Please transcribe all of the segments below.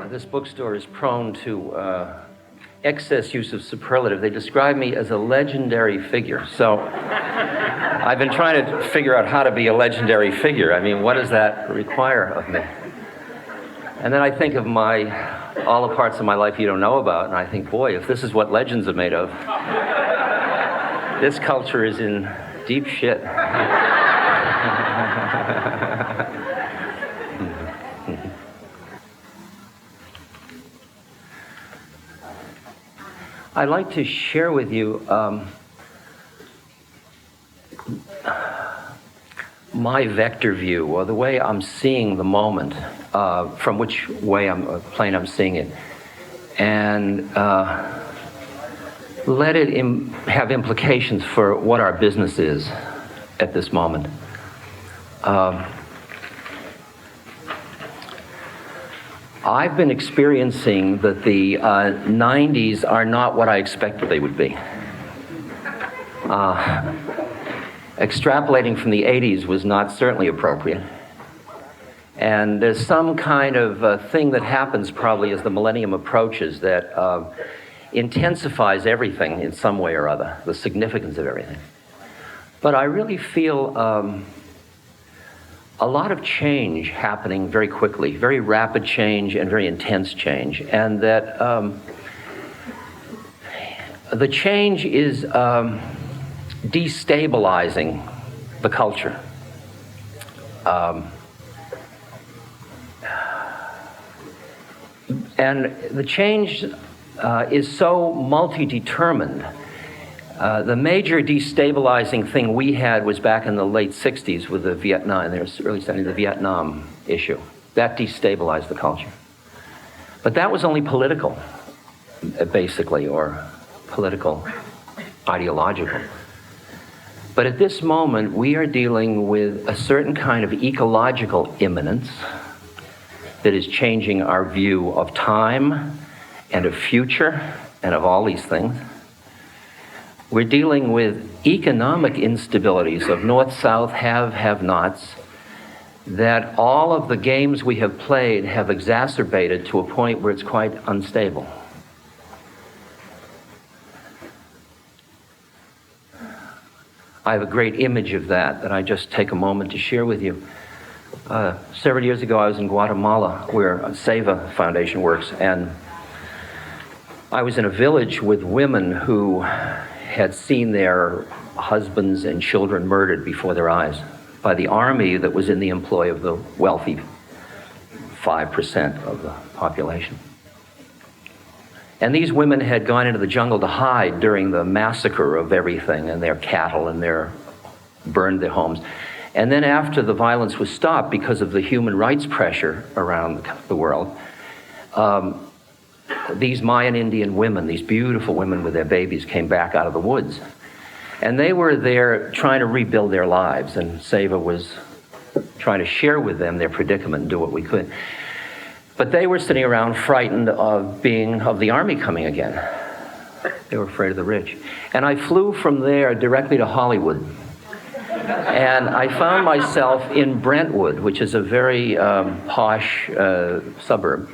this bookstore is prone to excess use of superlative. They describe me as a legendary figure. So I've been trying to figure out how to be a legendary figure. I mean, what does that require of me? And then I think of all the parts of my life you don't know about, and I think, boy, if this is what legends are made of, this culture is in deep shit. I'd like to share with you my vector view, or the way I'm seeing the moment, from which plane I'm seeing it, and let it have implications for what our business is at this moment. I've been experiencing that the 90s are not what I expected they would be. Extrapolating from the 80s was not certainly appropriate. And there's some kind of thing that happens probably as the millennium approaches that intensifies everything in some way or other, the significance of everything. But I really feel a lot of change happening very quickly, very rapid change and very intense change, and that the change is destabilizing the culture. And the change is so multi-determined. The major destabilizing thing we had was back in the late 60s with the Vietnam, the early 70s, the Vietnam issue. That destabilized the culture. But that was only political, basically, or political, ideological. But at this moment, we are dealing with a certain kind of ecological imminence that is changing our view of time and of future and of all these things. We're dealing with economic instabilities of north-south, have-nots, that all of the games we have played have exacerbated to a point where it's quite unstable. I have a great image of that I just take a moment to share with you. Several years ago, I was in Guatemala, where Seva Foundation works, and I was in a village with women who had seen their husbands and children murdered before their eyes by the army that was in the employ of the wealthy 5% of the population. And these women had gone into the jungle to hide during the massacre of everything and their cattle, and burned their homes. And then after the violence was stopped because of the human rights pressure around the world, these Mayan Indian women, these beautiful women with their babies, came back out of the woods. And they were there trying to rebuild their lives, and Seva was trying to share with them their predicament and do what we could. But they were sitting around frightened of the army coming again. They were afraid of the rich. And I flew from there directly to Hollywood. And I found myself in Brentwood, which is a very posh suburb.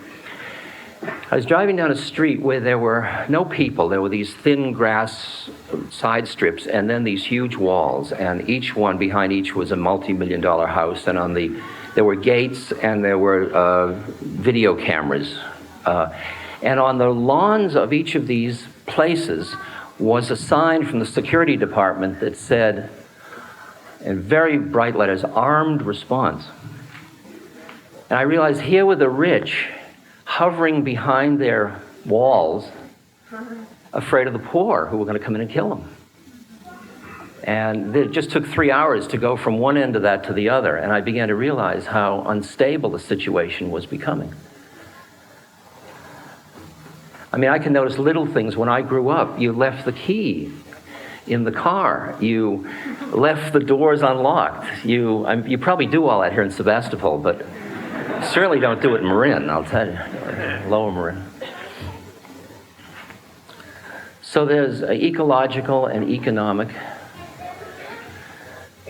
I was driving down a street where there were no people. There were these thin grass side strips and then these huge walls, and behind each was a multi-million-dollar house, and there were gates and there were video cameras. And on the lawns of each of these places was a sign from the security department that said, in very bright letters, "Armed Response." And I realized here were the rich hovering behind their walls, afraid of the poor who were going to come in and kill them. And it just took 3 hours to go from one end of that to the other, and I began to realize how unstable the situation was becoming. I mean, I can notice little things. When I grew up, you left the key in the car. You left the doors unlocked. You probably do all that here in Sebastopol, but certainly don't do it in Marin, I'll tell you, Lower Marin. So there's ecological and economic.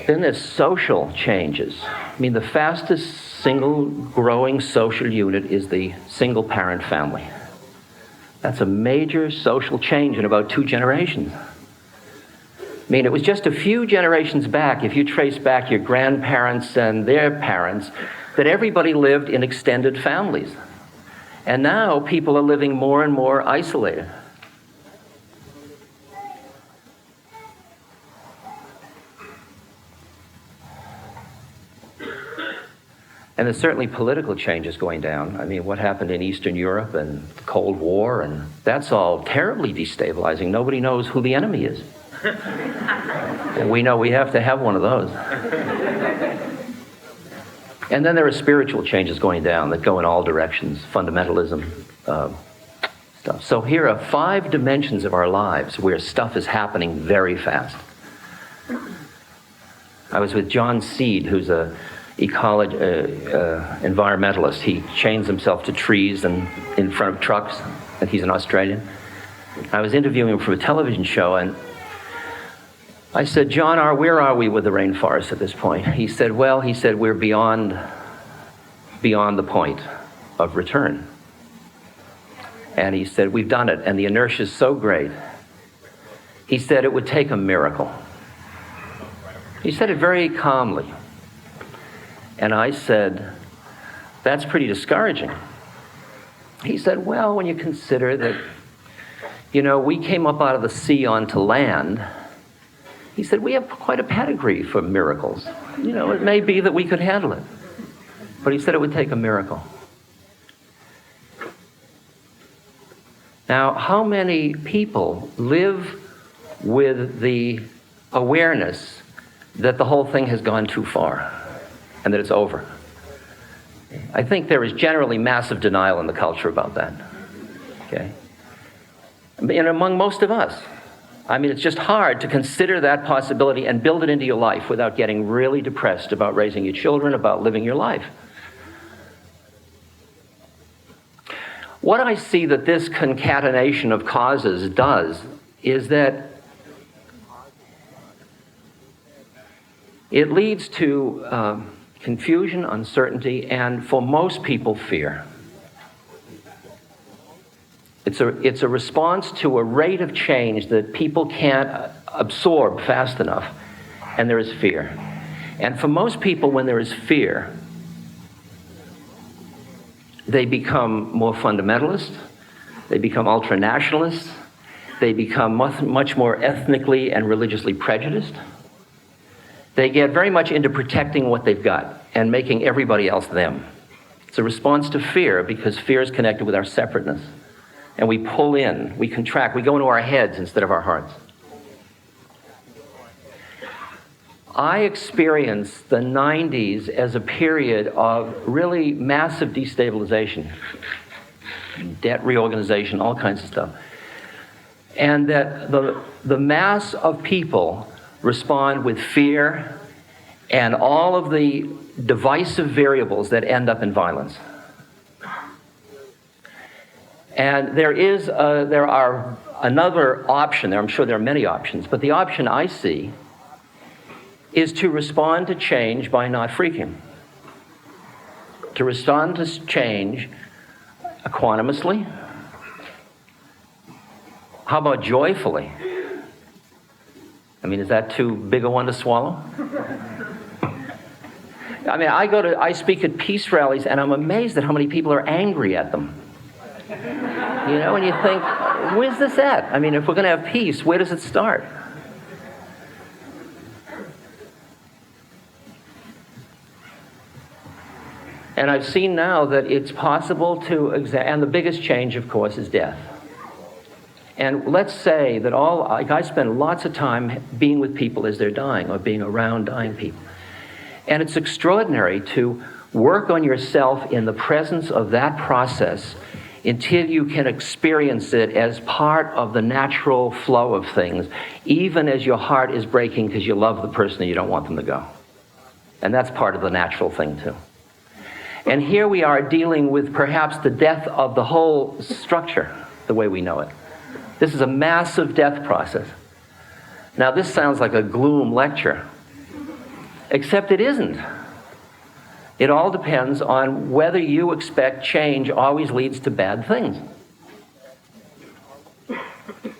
Then there's social changes. I mean, the fastest single growing social unit is the single parent family. That's a major social change in about 2 generations. I mean, it was just a few generations back, if you trace back your grandparents and their parents, that everybody lived in extended families. And now people are living more and more isolated. And there's certainly political changes going down. I mean, what happened in Eastern Europe and the Cold War, and that's all terribly destabilizing. Nobody knows who the enemy is. And we know we have to have one of those. And then there are spiritual changes going down that go in all directions, fundamentalism, stuff. So here are 5 dimensions of our lives where stuff is happening very fast. I was with John Seed, who's a environmentalist. He chains himself to trees and in front of trucks, and he's an Australian. I was interviewing him for a television show, and I said, John, where are we with the rainforest at this point? He said, we're beyond the point of return. And he said, we've done it, and the inertia is so great. He said it would take a miracle. He said it very calmly. And I said, that's pretty discouraging. He said, well, when you consider that, we came up out of the sea onto land, he said, we have quite a pedigree for miracles. It may be that we could handle it. But he said it would take a miracle. Now, how many people live with the awareness that the whole thing has gone too far and that it's over? I think there is generally massive denial in the culture about that. Okay? And among most of us. I mean, it's just hard to consider that possibility and build it into your life without getting really depressed about raising your children, about living your life. What I see that this concatenation of causes does is that it leads to confusion, uncertainty, and for most people, fear. It's a response to a rate of change that people can't absorb fast enough, and there is fear. And for most people, when there is fear, they become more fundamentalist, they become ultranationalists, they become much more ethnically and religiously prejudiced. They get very much into protecting what they've got and making everybody else them. It's a response to fear because fear is connected with our separateness. And we pull in, we contract, we go into our heads instead of our hearts. I experienced the 90s as a period of really massive destabilization, debt reorganization, all kinds of stuff. And that the mass of people respond with fear and all of the divisive variables that end up in violence. And there are another option there. I'm sure there are many options, but the option I see is to respond to change by not freaking. To respond to change equanimously. How about joyfully? I mean, is that too big a one to swallow? I mean, I speak at peace rallies, and I'm amazed at how many people are angry at them. And you think, where's this at? I mean, if we're going to have peace, where does it start? And I've seen now that it's possible to and the biggest change, of course, is death. And let's say that I spend lots of time being with people as they're dying or being around dying people. And it's extraordinary to work on yourself in the presence of that process until you can experience it as part of the natural flow of things, even as your heart is breaking because you love the person and you don't want them to go. And that's part of the natural thing, too. And here we are dealing with perhaps the death of the whole structure, the way we know it. This is a massive death process. Now, this sounds like a gloom lecture, Except it isn't. It all depends on whether you expect change always leads to bad things.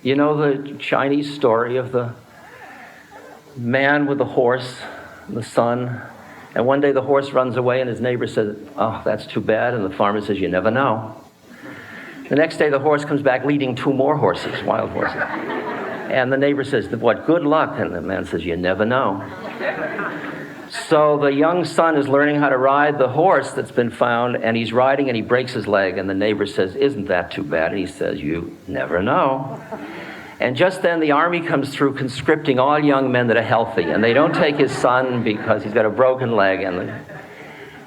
You know the Chinese story of the man with the horse, the son, and one day the horse runs away and his neighbor says, "Oh, that's too bad," and the farmer says, "You never know." The next day the horse comes back leading 2 more horses, wild horses. And the neighbor says, "What, good luck?" And the man says, "You never know." So the young son is learning how to ride the horse that's been found, and he's riding and he breaks his leg, and the neighbor says, "Isn't that too bad?" And he says, "You never know." And just then the army comes through conscripting all young men that are healthy, and they don't take his son because he's got a broken leg, and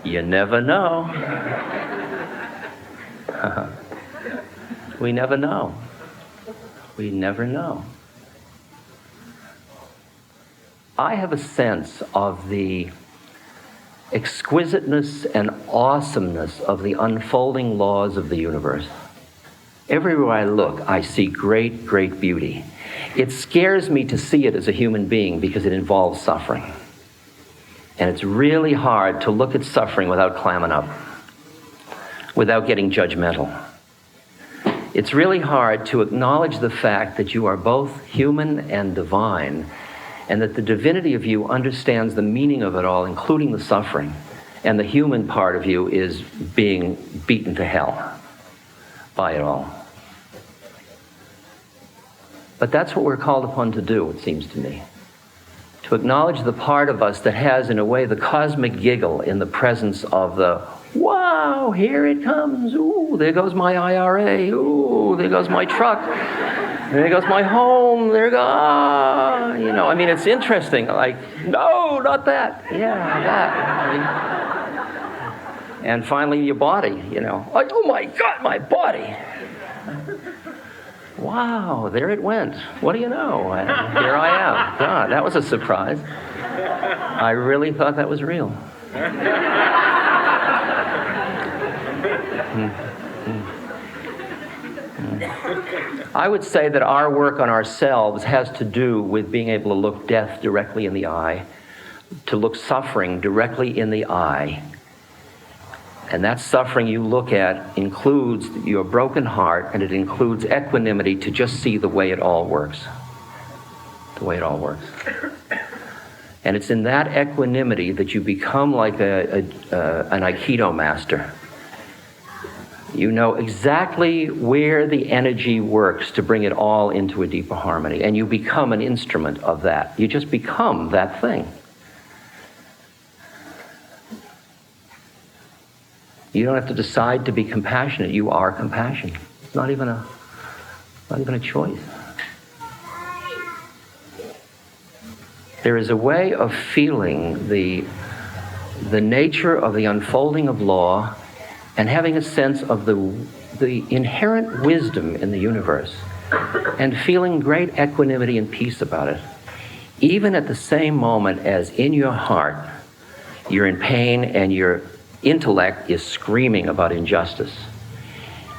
you never know. We never know. We never know. I have a sense of the exquisiteness and awesomeness of the unfolding laws of the universe. Everywhere I look, I see great, great beauty. It scares me to see it as a human being because it involves suffering. And it's really hard to look at suffering without clamming up, without getting judgmental. It's really hard to acknowledge the fact that you are both human and divine, and that the divinity of you understands the meaning of it all, including the suffering, and the human part of you is being beaten to hell by it all. But that's what we're called upon to do, it seems to me. To acknowledge the part of us that has, in a way, the cosmic giggle in the presence of the, wow, here it comes, ooh, there goes my IRA, ooh, there goes my truck, there goes my home, there goes, you know, I mean, it's interesting, like, no, not that, yeah, that. I mean, and finally your body, you know, like, oh my God, my body. Wow, there it went. What do you know? Here I am. God, that was a surprise. I really thought that was real. I would say that our work on ourselves has to do with being able to look death directly in the eye, to look suffering directly in the eye. And that suffering you look at includes your broken heart, and it includes equanimity to just see the way it all works. The way it all works. And it's in that equanimity that you become like an Aikido master. You know exactly where the energy works to bring it all into a deeper harmony. And you become an instrument of that. You just become that thing. You don't have to decide to be compassionate. You are compassion. It's not even a choice. There is a way of feeling the nature of the unfolding of law and having a sense of the inherent wisdom in the universe and feeling great equanimity and peace about it, even at the same moment as in your heart you're in pain and your intellect is screaming about injustice.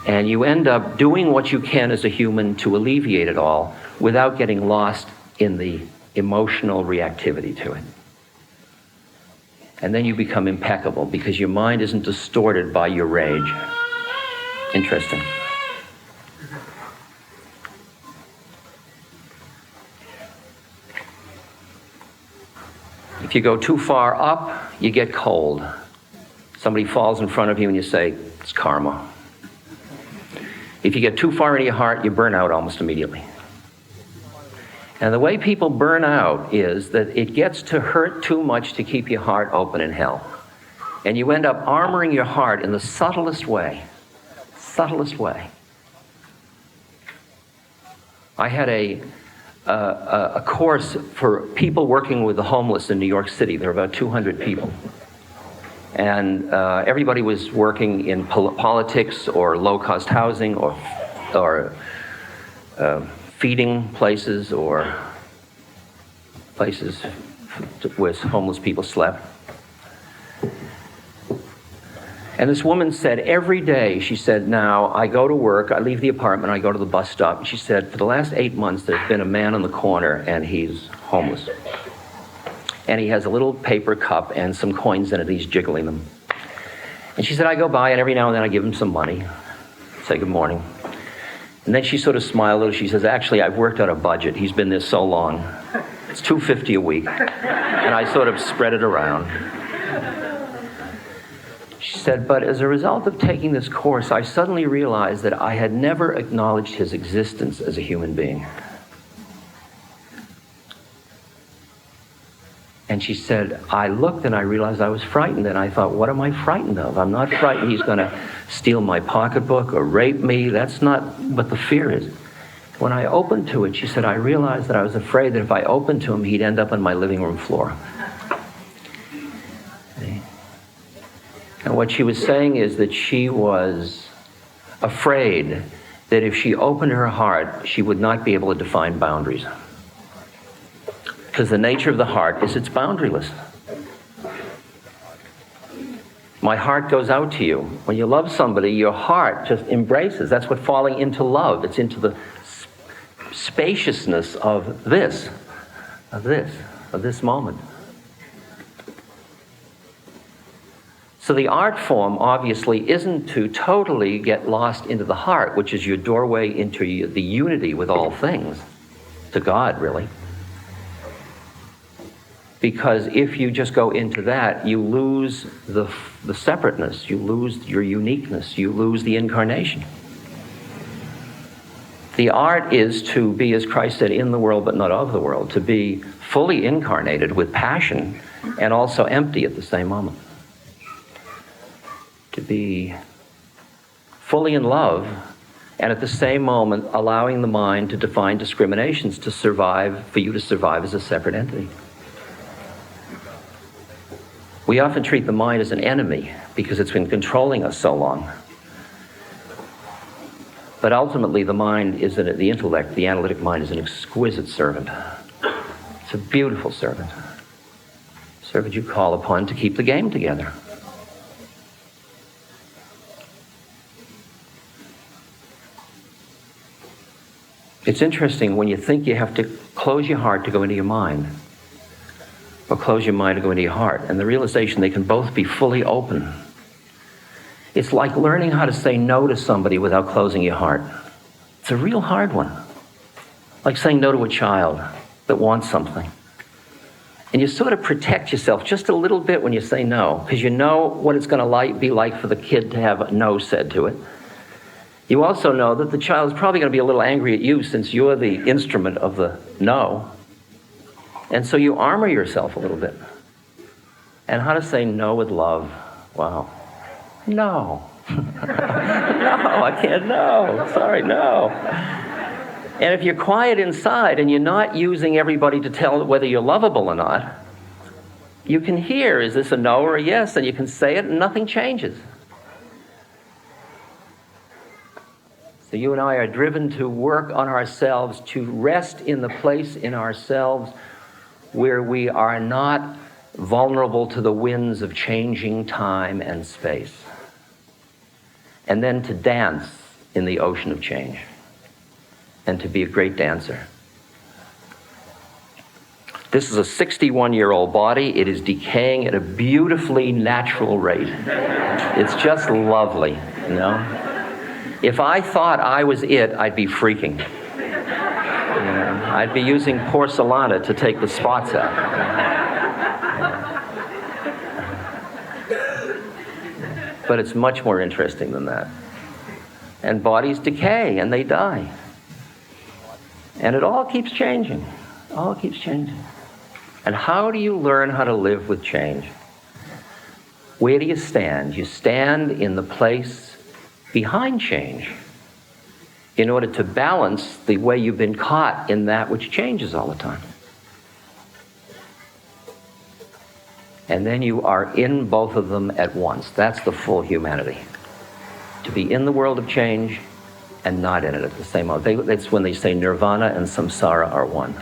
And you end up doing what you can as a human to alleviate it all without getting lost in the emotional reactivity to it. And then you become impeccable because your mind isn't distorted by your rage. Interesting. If you go too far up, you get cold. Somebody falls in front of you and you say, it's karma. If you get too far into your heart, you burn out almost immediately. And the way people burn out is that it gets to hurt too much to keep your heart open in hell. And you end up armoring your heart in the subtlest way. Subtlest way. I had a course for people working with the homeless in New York City. There were about 200 people. And everybody was working in politics or low-cost housing or feeding places or places where homeless people slept. And this woman said every day, she said, now I go to work, I leave the apartment, I go to the bus stop. And she said, for the last 8 months, there's been a man on the corner and he's homeless. and he has a little paper cup and some coins in it. He's jiggling them. And she said, I go by, and every now and then I give him some money, say good morning. And then she sort of smiled a little. She says, actually, I've worked out a budget. He's been there so long. It's $2.50 a week. And I sort of spread it around. She said, but as a result of taking this course, I suddenly realized that I had never acknowledged his existence as a human being. And she said, I looked and I realized I was frightened, and I thought, what am I frightened of? I'm not frightened he's going to steal my pocketbook or rape me. That's not what the fear is. When I opened to it, she said, I realized that I was afraid that if I opened to him, he'd end up on my living room floor. And what she was saying is that she was afraid that if she opened her heart, she would not be able to define boundaries. Because the nature of the heart is it's boundaryless. My heart goes out to you. When you love somebody, your heart just embraces. That's what falling into love. It's into the spaciousness of this moment. So the art form obviously isn't to totally get lost into the heart, which is your doorway into the unity with all things, to God, really. Because if you just go into that, you lose the separateness, you lose your uniqueness, you lose the incarnation. The art is to be, as Christ said, in the world but not of the world, to be fully incarnated with passion and also empty at the same moment. To be fully in love and at the same moment allowing the mind to define discriminations to survive, for you to survive as a separate entity. We often treat the mind as an enemy because it's been controlling us so long. But ultimately, the mind is the intellect, the analytic mind is an exquisite servant. It's a beautiful servant. Servant you call upon to keep the game together. It's interesting when you think you have to close your heart to go into your mind, or close your mind to go into your heart, and the realization they can both be fully open. It's like learning how to say no to somebody without closing your heart. It's a real hard one. Like saying no to a child that wants something. And you sort of protect yourself just a little bit when you say no, because you know what it's going to be like for the kid to have no said to it. You also know that the child is probably going to be a little angry at you since you're the instrument of the no. And so you armor yourself a little bit. And how to say no with love. Wow. No. No, I can't, no. Sorry, no. And if you're quiet inside and you're not using everybody to tell whether you're lovable or not, you can hear, is this a no or a yes? And you can say it and nothing changes. So you and I are driven to work on ourselves, to rest in the place in ourselves where we are not vulnerable to the winds of changing time and space. And then to dance in the ocean of change. And to be a great dancer. This is a 61-year-old body. It is decaying at a beautifully natural rate. It's just lovely, you know? If I thought I was it, I'd be freaking. I'd be using porcelana to take the spots out. But it's much more interesting than that. And bodies decay and they die. And it all keeps changing. All keeps changing. And how do you learn how to live with change? Where do you stand? You stand in the place behind change in order to balance the way you've been caught in that which changes all the time. And then you are in both of them at once. That's the full humanity. To be in the world of change and not in it at the same moment. That's when they say nirvana and samsara are one.